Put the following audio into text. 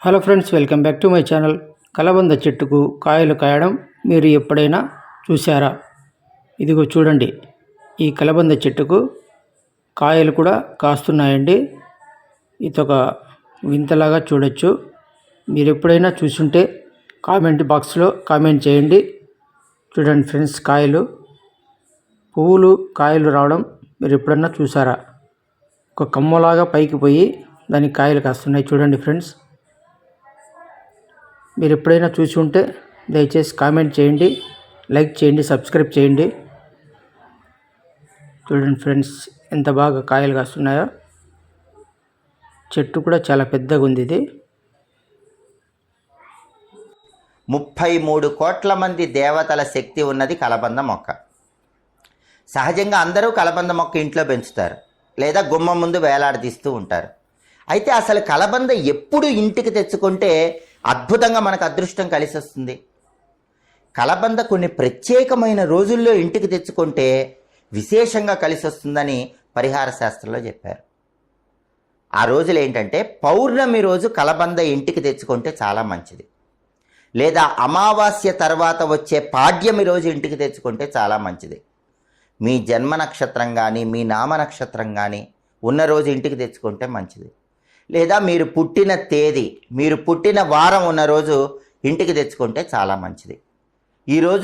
Hello friends, welcome back to my channel. కలబంద చెట్టుకు కాయలు కాయడం మీరు ఎప్పుడైనా చూసారా? ఇదిగో చూడండి, ఈ కలబంద చెట్టుకు కాయలు కూడా కాస్తున్నాయండి. ఇదొక వింతలాగా చూడొచ్చు. మీరు ఎప్పుడైనా చూసుంటే కామెంట్ బాక్స్లో కామెంట్ చేయండి. చూడండి ఫ్రెండ్స్, పువ్వులు కాయలు రావడం మీరు ఎప్పుడన్నా చూసారా? ఒక కమ్మలాగా పైకి పోయి దానికి కాయలు కాస్తున్నాయి. చూడండి ఫ్రెండ్స్, మీరు ఎప్పుడైనా చూసి ఉంటే దయచేసి కామెంట్ చేయండి, లైక్ చేయండి, సబ్స్క్రైబ్ చేయండి. చూడండి ఫ్రెండ్స్, ఎంత బాగా కాయలు కాస్తున్నాయో. చెట్టు కూడా చాలా పెద్దగా ఉంది. ఇది 33 కోట్ల మంది దేవతల శక్తి ఉన్నది కలబంద మొక్క. సహజంగా అందరూ కలబంద మొక్క ఇంట్లో పెంచుతారు, లేదా గుమ్మం ముందు వేలాడదీస్తూ ఉంటారు. అయితే అసలు కలబంద ఎప్పుడు ఇంటికి తెచ్చుకుంటే అద్భుతంగా మనకు అదృష్టం కలిసి వస్తుంది? కలబంద కొన్ని ప్రత్యేకమైన రోజుల్లో ఇంటికి తెచ్చుకుంటే విశేషంగా కలిసి వస్తుందని పరిహార శాస్త్రంలో చెప్పారు. ఆ రోజులు ఏంటంటే, పౌర్ణమి రోజు కలబంద ఇంటికి తెచ్చుకుంటే చాలా మంచిది, లేదా అమావాస్య తర్వాత వచ్చే పాడ్యమి రోజు ఇంటికి తెచ్చుకుంటే చాలా మంచిది. మీ జన్మ నక్షత్రం కానీ మీ నామ నక్షత్రం కానీ ఉన్న రోజు ఇంటికి తెచ్చుకుంటే మంచిది, లేదా మీరు పుట్టిన తేదీ, మీరు పుట్టిన వారం ఉన్న రోజు ఇంటికి తెచ్చుకుంటే చాలా మంచిది. ఈరోజు